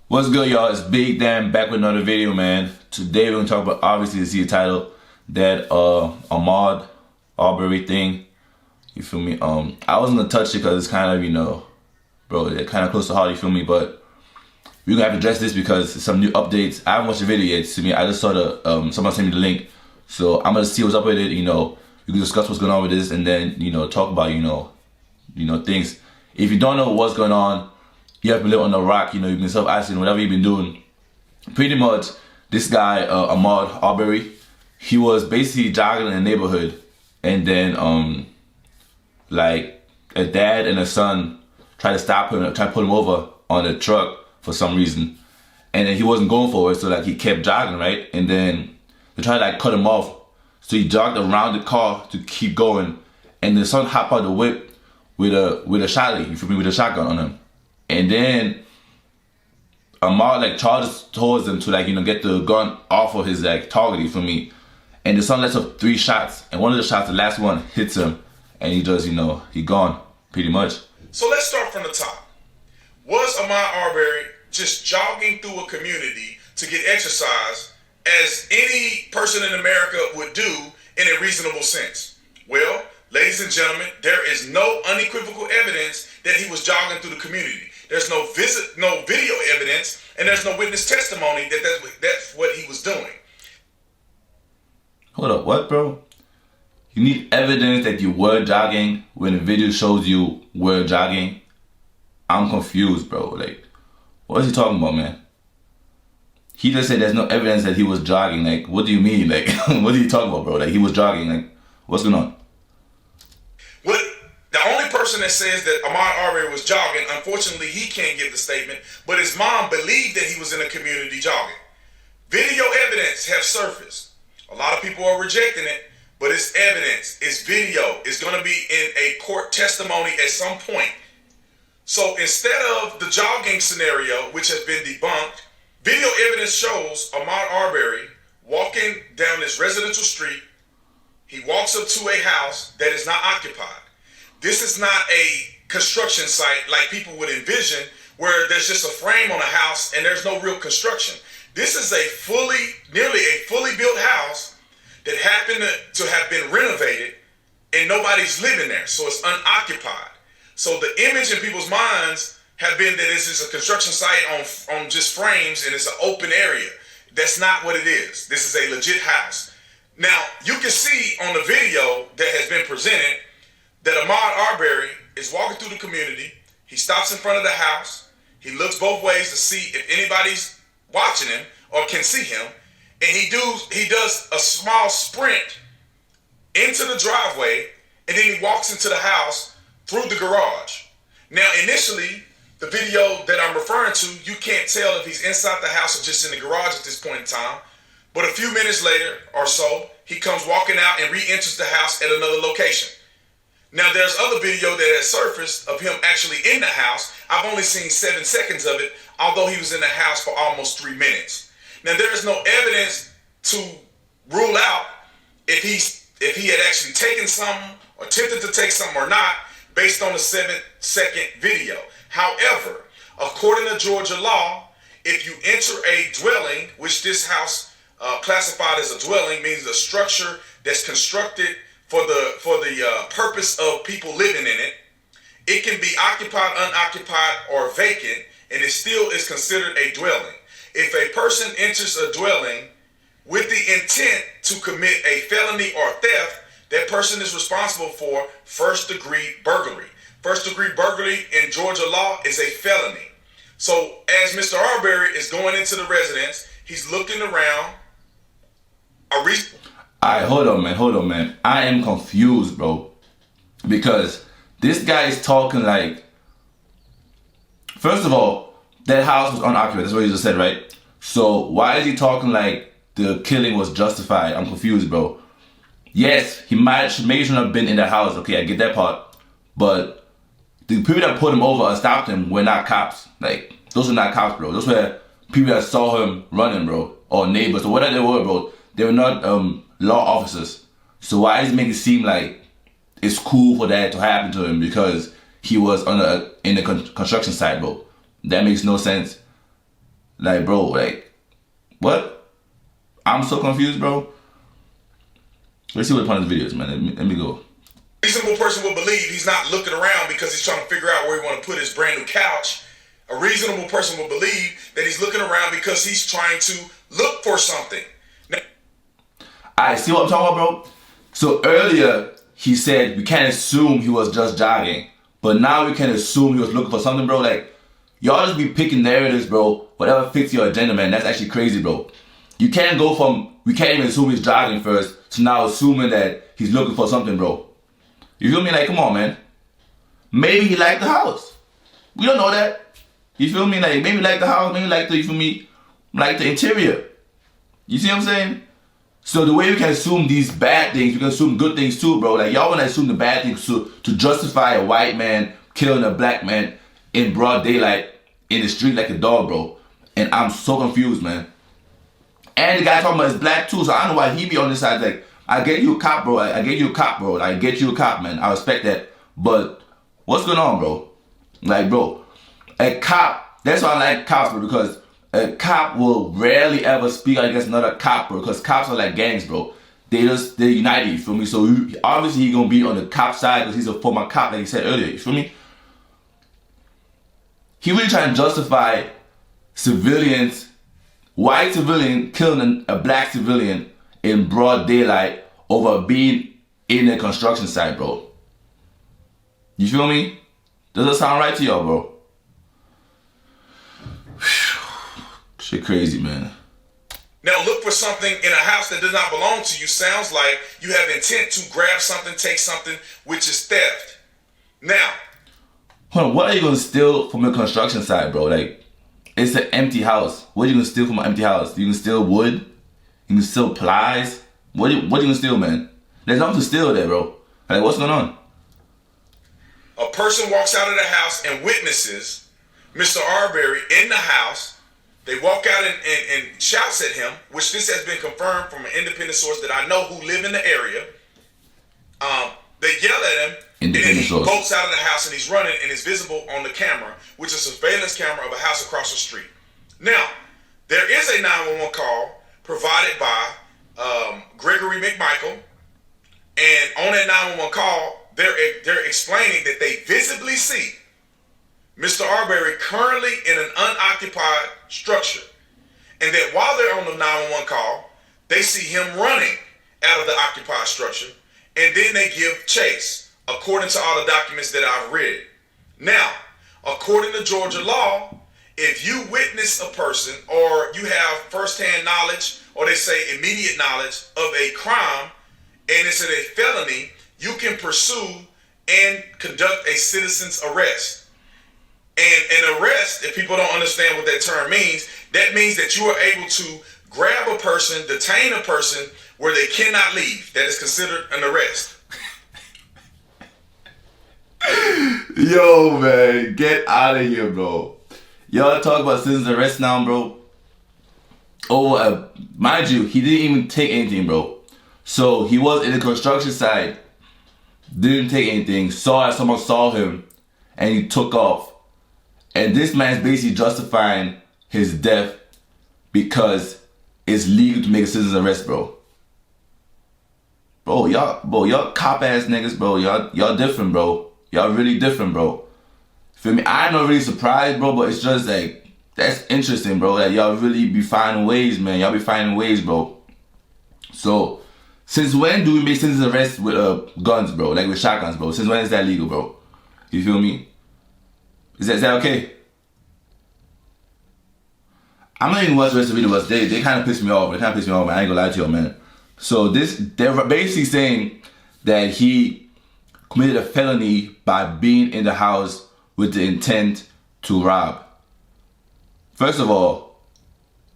What's good, y'all? It's Big Dan back with another video, man. Today we're gonna talk about, obviously, you see the title, that Ahmaud Arbery thing. You feel me? I wasn't gonna touch it because it's kind of, bro, they're kind of close to heart. You feel me? But we're gonna have to address this because some new updates. I haven't watched the video yet. To me, I just saw the someone sent me the link, so I'm gonna see what's up with it. We can discuss what's going on with this, and then talk about things. If you don't know what's going on, you have been living on the rock, you've been self-isolating, whatever you've been doing. Pretty much, this guy, Ahmaud Arbery, he was basically jogging in the neighborhood, and then, like, a dad and a son tried to stop him, tried to pull him over on a truck for some reason. And then he wasn't going for it, so, like, he kept jogging, right? And then they tried to, like, cut him off. So he jogged around the car to keep going, and the son hopped out the whip with a shotty, you feel me, with a shotgun on him. And then Ahmaud charges towards him to get the gun off of his target, you feel me? And the son lets off 3 shots, and one of the shots, the last one, hits him, and he just, he gone, pretty much. So let's start from the top. Was Ahmaud Arbery just jogging through a community to get exercise as any person in America would do in a reasonable sense? Well, ladies and gentlemen, there is no unequivocal evidence that he was jogging through the community. There's no video evidence, and there's no witness testimony that that's what he was doing. Hold up, what, bro? You need evidence that you were jogging when the video shows you were jogging? I'm confused, bro. What is he talking about, man? He just said there's no evidence that he was jogging. What do you mean? What are you talking about, bro? He was jogging. What's going on? The only person that says that Ahmaud Arbery was jogging, unfortunately, he can't give the statement, but his mom believed that he was in a community jogging. Video evidence have surfaced. A lot of people are rejecting it, but it's evidence, it's video. It's going to be in a court testimony at some point. So instead of the jogging scenario, which has been debunked, video evidence shows Ahmaud Arbery walking down this residential street. He walks up to a house that is not occupied. This is not a construction site like people would envision, where there's just a frame on a house and there's no real construction. This is nearly a fully built house that happened to have been renovated, and nobody's living there, so it's unoccupied. So the image in people's minds have been that this is a construction site on just frames and it's an open area. That's not what it is. This is a legit house. Now, you can see on the video that has been presented that Ahmaud Arbery is walking through the community. He stops in front of the house. He looks both ways to see if anybody's watching him or can see him. And he does a small sprint into the driveway, and then he walks into the house through the garage. Now, initially, the video that I'm referring to, you can't tell if he's inside the house or just in the garage at this point in time. But a few minutes later or so, he comes walking out and re-enters the house at another location. Now, there's other video that has surfaced of him actually in the house. I've only seen 7 seconds of it, although he was in the house for almost 3 minutes. Now, there is no evidence to rule out if he had actually taken something or attempted to take something or not based on the 7-second video. However, according to Georgia law, if you enter a dwelling, which this house classified as a dwelling means a structure that's constructed for the purpose of people living in it, it can be occupied, unoccupied, or vacant, and it still is considered a dwelling. If a person enters a dwelling with the intent to commit a felony or theft, that person is responsible for first-degree burglary. First-degree burglary in Georgia law is a felony. So as Mr. Arbery is going into the residence, he's looking around. Alright, hold on, man. I am confused, bro. Because this guy is talking first of all, that house was unoccupied. That's what he just said, right? So why is he talking like the killing was justified? I'm confused, bro. Yes, he maybe shouldn't have been in that house. Okay, I get that part. But the people that pulled him over or stopped him were not cops. Those were not cops, bro. Those were people that saw him running, bro. Or neighbors, or whatever they were, bro. They were not law officers. So why does it make it seem like it's cool for that to happen to him because he was in the construction site, bro? That makes no sense. Like, bro, like, what? I'm so confused, bro. Let's see what part of the videos, man. Let me go. A reasonable person will believe he's not looking around because he's trying to figure out where he want to put his brand new couch. A reasonable person will believe that he's looking around because he's trying to look for something. Now, I see what I'm talking about, bro. So earlier he said we can't assume he was just jogging, but now we can assume he was looking for something, bro. Like, y'all just be picking narratives, bro. Whatever fits your agenda, man. That's actually crazy, bro. You can't go from we can't even assume he's jogging first to now assuming that he's looking for something, bro. You feel me? Like, come on, man. Maybe he liked the house. We don't know that. You feel me? Like, maybe he liked the house, maybe he liked the, you feel me, like the interior. You see what I'm saying? So the way we can assume these bad things, we can assume good things too, bro. Like, y'all want to assume the bad things to justify a white man killing a black man in broad daylight in the street like a dog, bro. And I'm so confused, man. And the guy talking about is black too, so I don't know why he be on this side. Like, I get you a cop, bro. I get you a cop, bro. I get you a cop, man. I respect that. But what's going on, bro? Like, bro, a cop, that's why I like cops, bro, because a cop will rarely ever speak against another cop, bro, because cops are like gangs, bro. They're united, you feel me? So obviously he gonna be on the cop side because he's a former cop, like he said earlier, you feel me? He really trying to justify civilians, white civilian killing a black civilian in broad daylight over being in a construction site, bro. You feel me? Does that sound right to y'all, bro? Shit crazy, man. now look for something in a house that does not belong to you sounds like you have intent to grab something, take something, which is theft. Now, hold on, what are you gonna steal from a construction site, bro? Like, it's an empty house. What are you gonna steal from an empty house? You can steal wood? You can steal plies? What are you gonna steal, man? There's nothing to steal there, bro. Like, what's going on? a person walks out of the house and witnesses Mr. Arbery in the house. They walk out and shouts at him, which this has been confirmed from an independent source that I know who live in the area. They yell at him, and then he bolts out of the house and he's running and is visible on the camera, which is a surveillance camera of a house across the street. Now, there is a 911 call provided by Gregory McMichael, and on that 911 call, they're explaining that they visibly see Mr. Arbery currently in an unoccupied structure, and that while they're on the 911 call, they see him running out of the occupied structure, and then they give chase, according to all the documents that I've read. Now, according to Georgia law, if you witness a person or you have firsthand knowledge, or they say immediate knowledge of a crime, and it's a felony, you can pursue and conduct a citizen's arrest. And an arrest, if people don't understand what that term means, that means that you are able to grab a person, detain a person where they cannot leave. That is considered an arrest. Yo, man, get out of here, bro. Y'all talk about citizen's arrest now, bro. Oh, mind you, he didn't even take anything, bro. So he was in the construction site, didn't take anything, saw someone saw him, and he took off. And this man's basically justifying his death because it's legal to make a citizen's arrest, bro. Y'all cop ass niggas, bro. Y'all different, bro. Y'all really different, bro. Feel me? I'm not really surprised, bro, but it's just like, that's interesting, bro. That y'all really be finding ways, man. Y'all be finding ways, bro. So, since when do we make citizen's arrests with guns, bro? Like with shotguns, bro? Since when is that legal, bro? You feel me? Is that okay? I'm not even watching the rest of the video, but they kind of pissed me off. They kind of pissed me off, man. I ain't gonna lie to you, man. So they're basically saying that he committed a felony by being in the house with the intent to rob. First of all,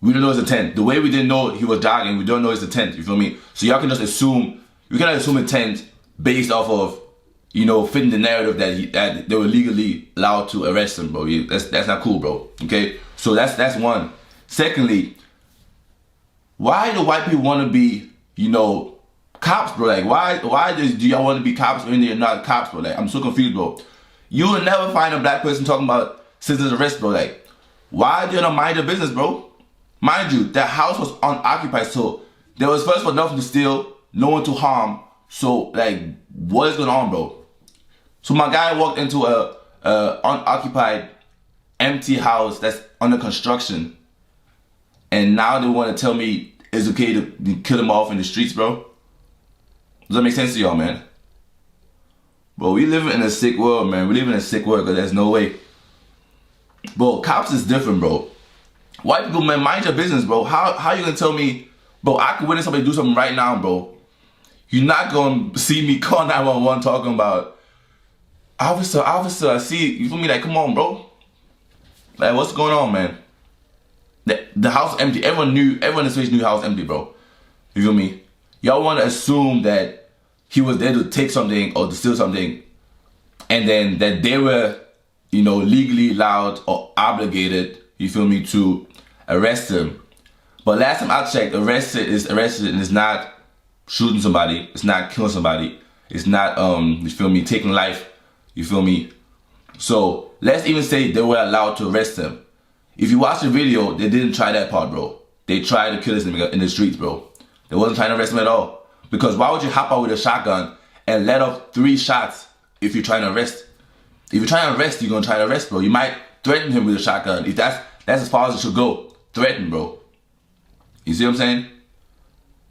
we don't know his intent. The way we didn't know he was jogging, we don't know his intent. You feel me? So y'all can just assume. You cannot assume intent based off of, you know, fitting the narrative that they were legally allowed to arrest him, bro. That's not cool, bro. Okay, so that's one. Secondly, why do white people want to be, you know, cops, bro? Like, why do y'all want to be cops when you're not cops, bro? Like, I'm so confused, bro. You will never find a black person talking about citizen's arrest, bro. Like, Why do you not mind your business, bro? Mind you, that house was unoccupied, so there was first of all nothing to steal, no one to harm. So like, what is going on, bro? So my guy walked into a unoccupied, empty house that's under construction, and now they want to tell me it's okay to kill him off in the streets, bro? Does that make sense to y'all, man? Bro, we live in a sick world, man. We live in a sick world because there's no way. Bro, cops is different, bro. White people, man, mind your business, bro. How you gonna tell me, bro, I could witness somebody do something right now, bro? You're not gonna see me call 911 talking about, officer, I see, you feel me? Like, come on, bro. Like, what's going on, man? The house empty. Everyone in the space knew the house empty, bro. You feel me? Y'all want to assume that he was there to take something or to steal something, and then that they were, you know, legally allowed or obligated, you feel me, to arrest him. But last time I checked, arrested and it's not shooting somebody, it's not killing somebody, it's not you feel me, taking life, you feel me. So let's even say they were allowed to arrest him. If you watch the video, they didn't try that part, bro. They tried to kill this nigga in the streets, bro. They wasn't trying to arrest him at all. Because why would you hop out with a shotgun and let off 3 shots if you're trying to arrest? If you're trying to arrest, you're gonna try to arrest, bro. You might threaten him with a shotgun. If that's as far as it should go. Threaten, bro. You see what I'm saying?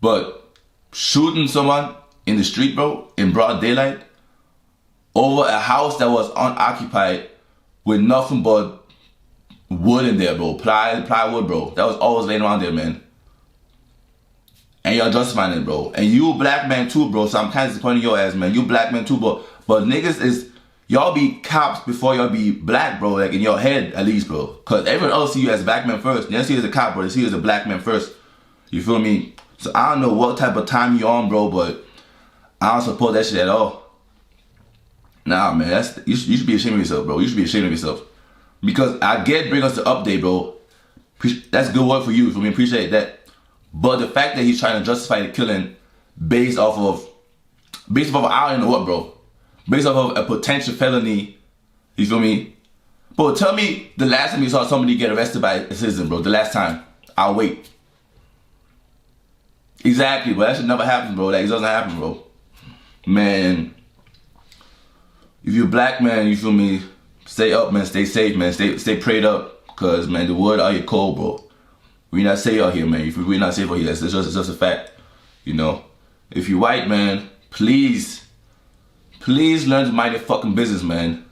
But shooting someone in the street, bro, in broad daylight, over a house that was unoccupied with nothing but wood in there, bro. Plywood, bro. That was always laying around there, man. And y'all justifying it, bro. And you a black man too, bro. So I'm kind of disappointed in your ass, man. You black man too, bro. But niggas is, y'all be cops before y'all be black, bro. Like in your head, at least, bro. Cause everyone else see you as a black man first. They don't see you as a cop, bro. They see you as a black man first. You feel me? So I don't know what type of time you on, bro. But I don't support that shit at all. Nah, man. You should be ashamed of yourself, bro. You should be ashamed of yourself. Because I get bring us the update, bro. That's good work for you. For me, appreciate that. But the fact that he's trying to justify the killing based off of I don't know what, bro. Based off of a potential felony, you feel me? Bro, tell me the last time you saw somebody get arrested by a citizen, bro. The last time. I'll wait. Exactly, bro. That should never happen, bro. Like, it doesn't happen, bro. Man. If you're black, man, you feel me? Stay up, man. Stay safe, man. Stay prayed up. Cause, man, the word out here cold, bro. We not safe out here, man. If we're not safe out here, it's just a fact. You know? If you white, man, please learn to mind your fucking business, man.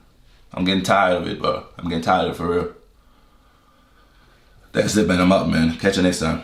I'm getting tired of it, bro. I'm getting tired of it for real. That's it, man. I'm out, man. Catch you next time.